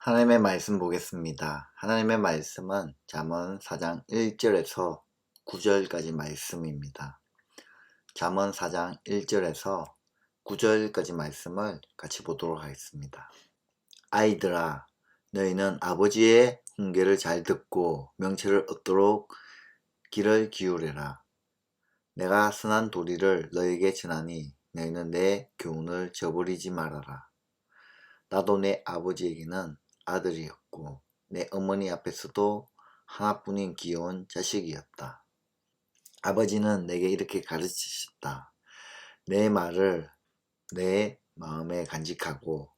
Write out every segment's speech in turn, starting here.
하나님의 말씀 보겠습니다. 하나님의 말씀은 잠언 4장 1절에서 9절까지 말씀입니다. 잠언 4장 1절에서 9절까지 말씀을 같이 보도록 하겠습니다. 아이들아, 너희는 아버지의 훈계를 잘 듣고 명철을 얻도록 귀를 기울여라. 내가 선한 도리를 너희에게 전하니 너희는 내 교훈을 저버리지 말아라. 나도 내 아버지에게는 아들이었고 내 어머니 앞에서도 하나뿐인 귀여운 자식이었다. 아버지는 내게 이렇게 가르치셨다. 내 말을 내 마음에 간직하고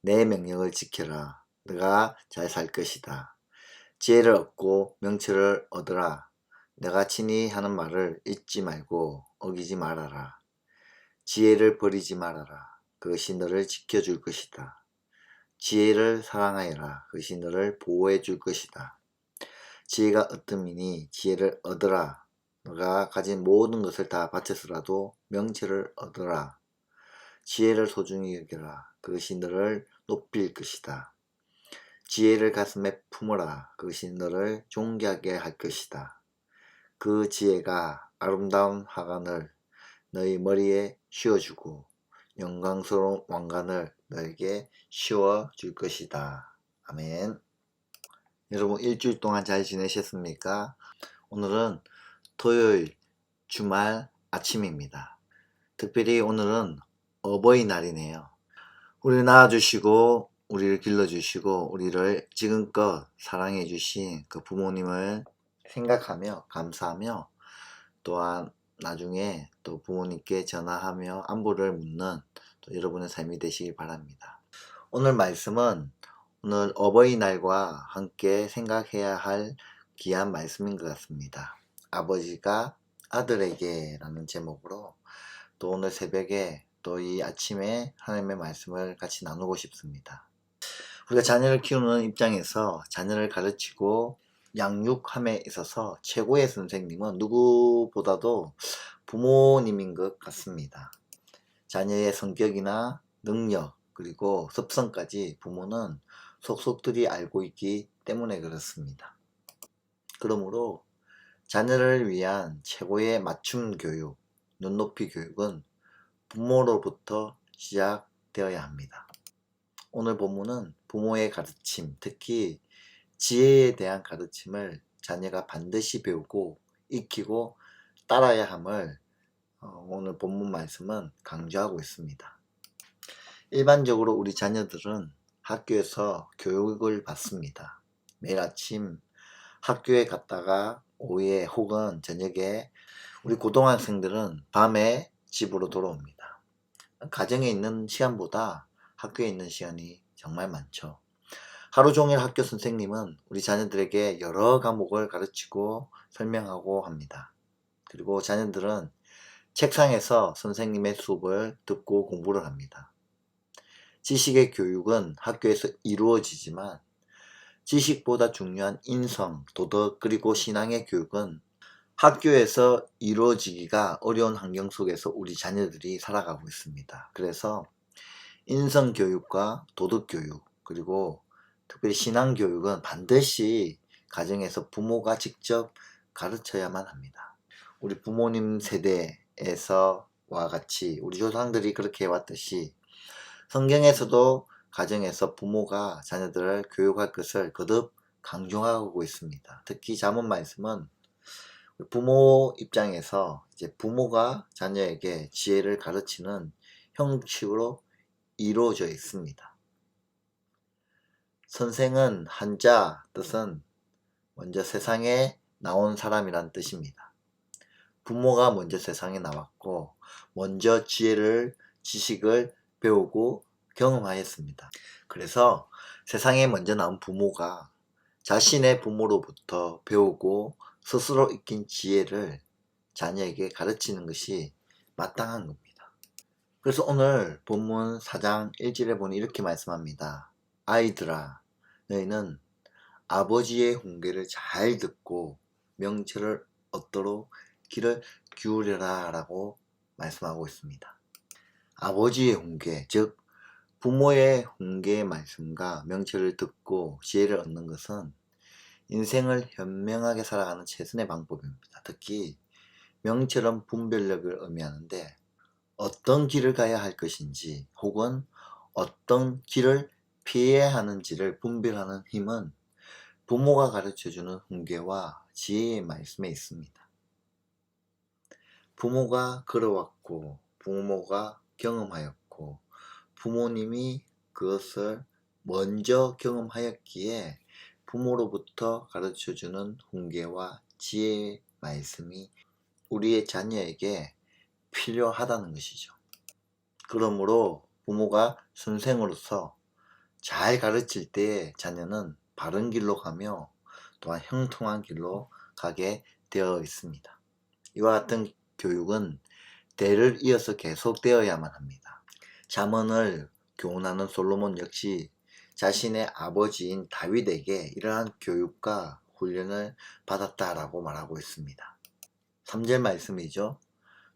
내 명령을 지켜라. 너가 잘 살 것이다. 지혜를 얻고 명철을 얻으라. 내가 친히 하는 말을 잊지 말고 어기지 말아라. 지혜를 버리지 말아라. 그것이 너를 지켜줄 것이다. 지혜를 사랑하여라. 그것이 너를 보호해 줄 것이다. 지혜가 어뜸이니 지혜를 얻으라. 너가 가진 모든 것을 다 바쳐서라도 명철을 얻으라. 지혜를 소중히 여겨라. 그것이 너를 높일 것이다. 지혜를 가슴에 품어라. 그것이 너를 존귀하게 할 것이다. 그 지혜가 아름다운 화관을 너희 머리에 씌워주고 영광스러운 왕관을 너에게 씌워줄 것이다. 아멘. 여러분 일주일 동안 잘 지내셨습니까? 오늘은 토요일 주말 아침입니다. 특별히 오늘은 어버이날이네요. 우리를 낳아주시고 우리를 길러주시고 우리를 지금껏 사랑해 주신 그 부모님을 생각하며 감사하며 또한 나중에 또 부모님께 전화하며 안부를 묻는 또 여러분의 삶이 되시길 바랍니다. 오늘 말씀은 오늘 어버이날과 함께 생각해야 할 귀한 말씀인 것 같습니다. 아버지가 아들에게 라는 제목으로 또 오늘 새벽에 또 이 아침에 하나님의 말씀을 같이 나누고 싶습니다. 우리가 자녀를 키우는 입장에서 자녀를 가르치고 양육함에 있어서 최고의 선생님은 누구보다도 부모님인 것 같습니다. 자녀의 성격이나 능력 그리고 습성까지 부모는 속속들이 알고 있기 때문에 그렇습니다. 그러므로 자녀를 위한 최고의 맞춤 교육, 눈높이 교육은 부모로부터 시작되어야 합니다. 오늘 본문은 부모의 가르침, 특히 지혜에 대한 가르침을 자녀가 반드시 배우고 익히고 따라야 함을 오늘 본문 말씀은 강조하고 있습니다. 일반적으로 우리 자녀들은 학교에서 교육을 받습니다. 매일 아침 학교에 갔다가 오후에 혹은 저녁에 우리 고등학생들은 밤에 집으로 돌아옵니다. 가정에 있는 시간보다 학교에 있는 시간이 정말 많죠. 하루 종일 학교 선생님은 우리 자녀들에게 여러 과목을 가르치고 설명하고 합니다. 그리고 자녀들은 책상에서 선생님의 수업을 듣고 공부를 합니다. 지식의 교육은 학교에서 이루어지지만 지식보다 중요한 인성, 도덕 그리고 신앙의 교육은 학교에서 이루어지기가 어려운 환경 속에서 우리 자녀들이 살아가고 있습니다. 그래서 인성교육과 도덕교육 그리고 특별히 신앙교육은 반드시 가정에서 부모가 직접 가르쳐야만 합니다. 우리 부모님 세대에서와 같이 우리 조상들이 그렇게 해왔듯이 성경에서도 가정에서 부모가 자녀들을 교육할 것을 거듭 강조하고 있습니다. 특히 잠언 말씀은 부모 입장에서 이제 부모가 자녀에게 지혜를 가르치는 형식으로 이루어져 있습니다. 선생은 한자 뜻은 먼저 세상에 나온 사람이란 뜻입니다. 부모가 먼저 세상에 나왔고 먼저 지식을 배우고 경험하였습니다. 그래서 세상에 먼저 나온 부모가 자신의 부모로부터 배우고 스스로 익힌 지혜를 자녀에게 가르치는 것이 마땅한 겁니다. 그래서 오늘 본문 4장 1절에 보니 이렇게 말씀합니다. 아이들아, 너희는 아버지의 훈계를 잘 듣고 명철을 얻도록 귀를 기울여라 라고 말씀하고 있습니다. 아버지의 훈계, 즉 부모의 훈계의 말씀과 명철을 듣고 지혜를 얻는 것은 인생을 현명하게 살아가는 최선의 방법입니다. 특히 명철은 분별력을 의미하는데 어떤 길을 가야 할 것인지 혹은 어떤 길을 피해야 하는지를 분별하는 힘은 부모가 가르쳐주는 훈계와 지혜의 말씀에 있습니다. 부모가 걸어왔고 부모가 경험하였고 부모님이 그것을 먼저 경험하였기에 부모로부터 가르쳐주는 훈계와 지혜의 말씀이 우리의 자녀에게 필요하다는 것이죠. 그러므로 부모가 선생으로서 잘 가르칠 때 자녀는 바른 길로 가며 또한 형통한 길로 가게 되어 있습니다. 이와 같은 교육은 대를 이어서 계속되어야만 합니다. 잠언을 교훈하는 솔로몬 역시 자신의 아버지인 다윗에게 이러한 교육과 훈련을 받았다라고 말하고 있습니다. 3절 말씀이죠.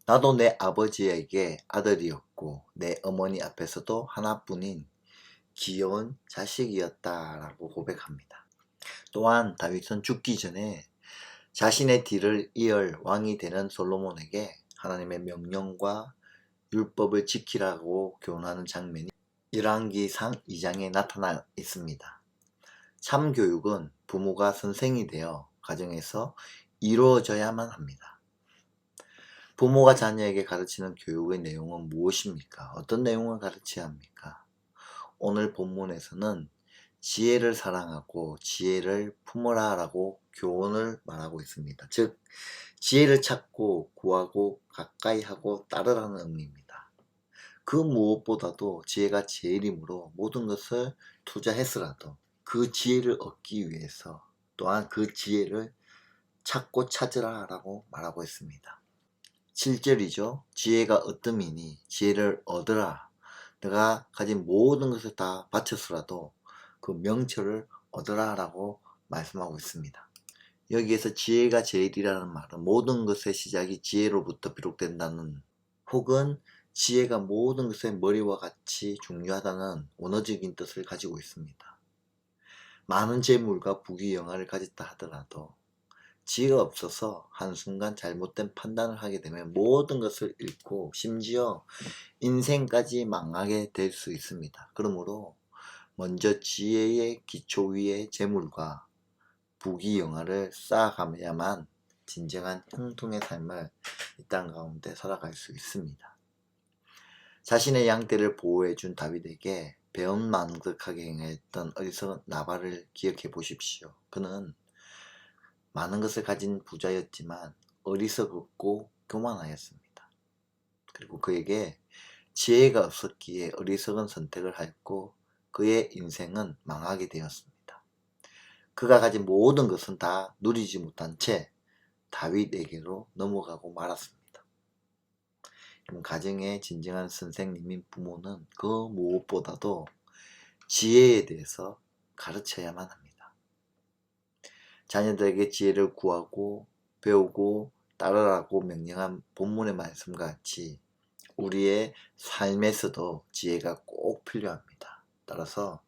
나도 내 아버지에게 아들이었고 내 어머니 앞에서도 하나뿐인 귀여운 자식이었다라고 고백합니다. 또한 다윗은 죽기 전에 자신의 뒤를 이을 왕이 되는 솔로몬에게 하나님의 명령과 율법을 지키라고 교훈하는 장면이 열왕기상 2장에 나타나 있습니다. 참 교육은 부모가 선생이 되어 가정에서 이루어져야만 합니다. 부모가 자녀에게 가르치는 교육의 내용은 무엇입니까? 어떤 내용을 가르쳐야 합니까? 오늘 본문에서는 지혜를 사랑하고 지혜를 품어라 라고 교훈을 말하고 있습니다. 즉 지혜를 찾고 구하고 가까이 하고 따르라는 의미입니다. 그 무엇보다도 지혜가 제일이므로 모든 것을 투자했으라도 그 지혜를 얻기 위해서 또한 그 지혜를 찾고 찾으라 라고 말하고 있습니다. 7절이죠. 지혜가 어뜸이니 지혜를 얻으라. 내가 가진 모든 것을 다 바쳤으라도 그 명철을 얻으라 라고 말씀하고 있습니다. 여기에서 지혜가 제일이라는 말은 모든 것의 시작이 지혜로부터 비롯된다는 혹은 지혜가 모든 것의 머리와 같이 중요하다는 원어적인 뜻을 가지고 있습니다. 많은 재물과 부귀영화를 가졌다 하더라도 지혜가 없어서 한순간 잘못된 판단을 하게 되면 모든 것을 잃고 심지어 인생까지 망하게 될 수 있습니다. 그러므로 먼저 지혜의 기초 위에 재물과 부귀영화를 쌓아가야만 진정한 형통의 삶을 이 땅 가운데 살아갈 수 있습니다. 자신의 양떼를 보호해준 다윗에게 배은망덕하게 행했던 어리석은 나발을 기억해 보십시오. 그는 많은 것을 가진 부자였지만 어리석었고 교만하였습니다. 그리고 그에게 지혜가 없었기에 어리석은 선택을 하였고 그의 인생은 망하게 되었습니다. 그가 가진 모든 것은 다 누리지 못한 채 다윗에게로 넘어가고 말았습니다. 가정의 진정한 선생님인 부모는 그 무엇보다도 지혜에 대해서 가르쳐야만 합니다. 자녀들에게 지혜를 구하고 배우고 따르라고 명령한 본문의 말씀과 같이 우리의 삶에서도 지혜가 꼭 필요합니다. 따라서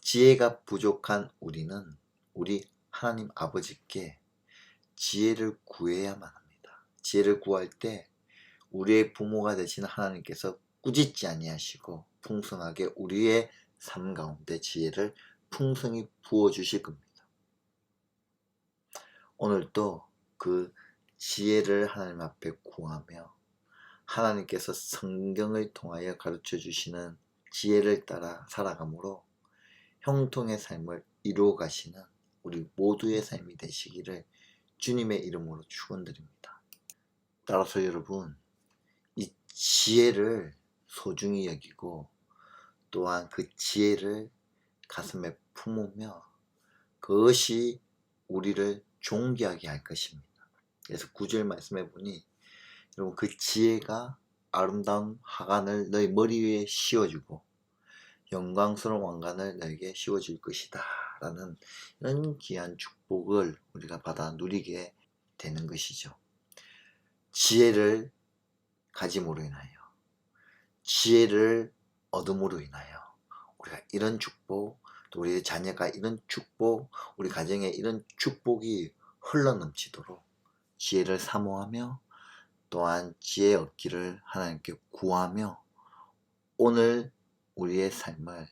지혜가 부족한 우리는 우리 하나님 아버지께 지혜를 구해야만 합니다. 지혜를 구할 때 우리의 부모가 되시는 하나님께서 꾸짖지 아니하시고 풍성하게 우리의 삶 가운데 지혜를 풍성히 부어주실 겁니다. 오늘도 그 지혜를 하나님 앞에 구하며 하나님께서 성경을 통하여 가르쳐 주시는 지혜를 따라 살아감으로 형통의 삶을 이루어 가시는 우리 모두의 삶이 되시기를 주님의 이름으로 축원드립니다. 따라서 여러분, 이 지혜를 소중히 여기고 또한 그 지혜를 가슴에 품으며 그것이 우리를 존귀하게 할 것입니다. 그래서 9절 말씀해 보니 여러분 그 지혜가 아름다운 화관을 너희 머리 위에 씌워주고 영광스러운 왕관을 너에게 씌워줄 것이다 라는 이런 귀한 축복을 우리가 받아 누리게 되는 것이죠. 지혜를 가짐으로 인하여 지혜를 얻음으로 인하여 우리가 이런 축복, 또 우리 자녀가 이런 축복, 우리 가정에 이런 축복이 흘러넘치도록 지혜를 사모하며 또한 지혜 얻기를 하나님께 구하며 오늘 우리의 삶을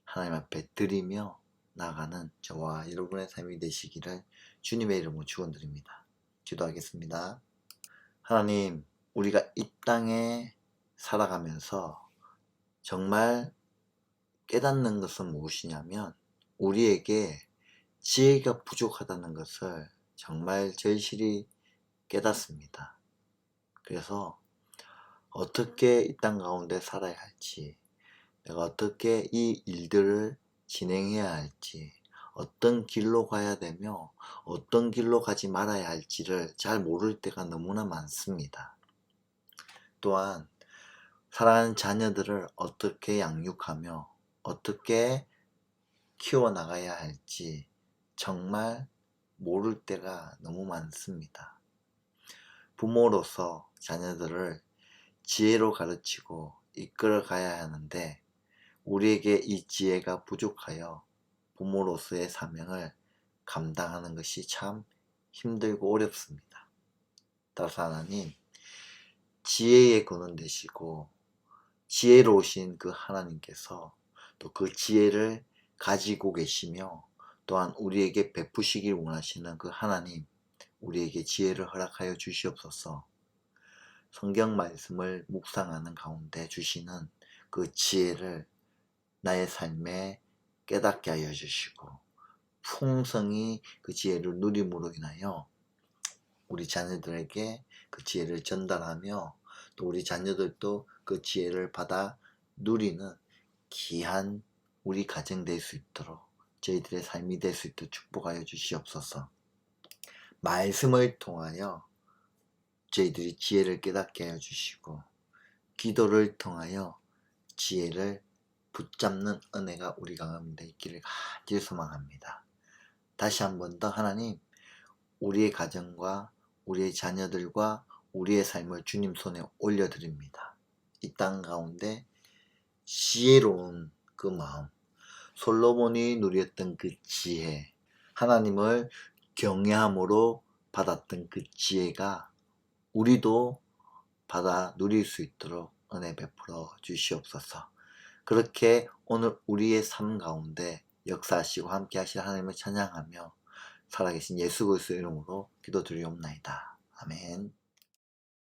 하나님 앞에 드리며 나아가는 저와 여러분의 삶이 되시기를 주님의 이름으로 축원드립니다. 기도하겠습니다. 하나님, 우리가 이 땅에 살아가면서 정말 깨닫는 것은 무엇이냐면 우리에게 지혜가 부족하다는 것을 정말 절실히 깨닫습니다. 그래서 어떻게 이 땅 가운데 살아야 할지, 내가 어떻게 이 일들을 진행해야 할지, 어떤 길로 가야 되며 어떤 길로 가지 말아야 할지를 잘 모를 때가 너무나 많습니다. 또한 사랑하는 자녀들을 어떻게 양육하며 어떻게 키워나가야 할지 정말 모를 때가 너무 많습니다. 부모로서 자녀들을 지혜로 가르치고 이끌어 가야 하는데 우리에게 이 지혜가 부족하여 부모로서의 사명을 감당하는 것이 참 힘들고 어렵습니다. 따라서 하나님, 지혜의 근원 되시고 지혜로우신 그 하나님께서 또 그 지혜를 가지고 계시며 또한 우리에게 베푸시길 원하시는 그 하나님, 우리에게 지혜를 허락하여 주시옵소서. 성경 말씀을 묵상하는 가운데 주시는 그 지혜를 나의 삶에 깨닫게 하여 주시고 풍성히 그 지혜를 누림으로 인하여 우리 자녀들에게 그 지혜를 전달하며 또 우리 자녀들도 그 지혜를 받아 누리는 귀한 우리 가정 될 수 있도록 저희들의 삶이 될 수 있도록 축복하여 주시옵소서. 말씀을 통하여 저희들이 지혜를 깨닫게 하여 주시고 기도를 통하여 지혜를 붙잡는 은혜가 우리 가운데 있기를 간절히 소망합니다. 다시 한 번 더 하나님, 우리의 가정과 우리의 자녀들과 우리의 삶을 주님 손에 올려드립니다. 이 땅 가운데 지혜로운 그 마음, 솔로몬이 누렸던 그 지혜, 하나님을 경외함으로 받았던 그 지혜가 우리도 받아 누릴 수 있도록 은혜 베풀어 주시옵소서. 그렇게 오늘 우리의 삶 가운데 역사하시고 함께 하실 하나님을 찬양하며 살아계신 예수 그리스도의 이름으로 기도드리옵나이다. 아멘.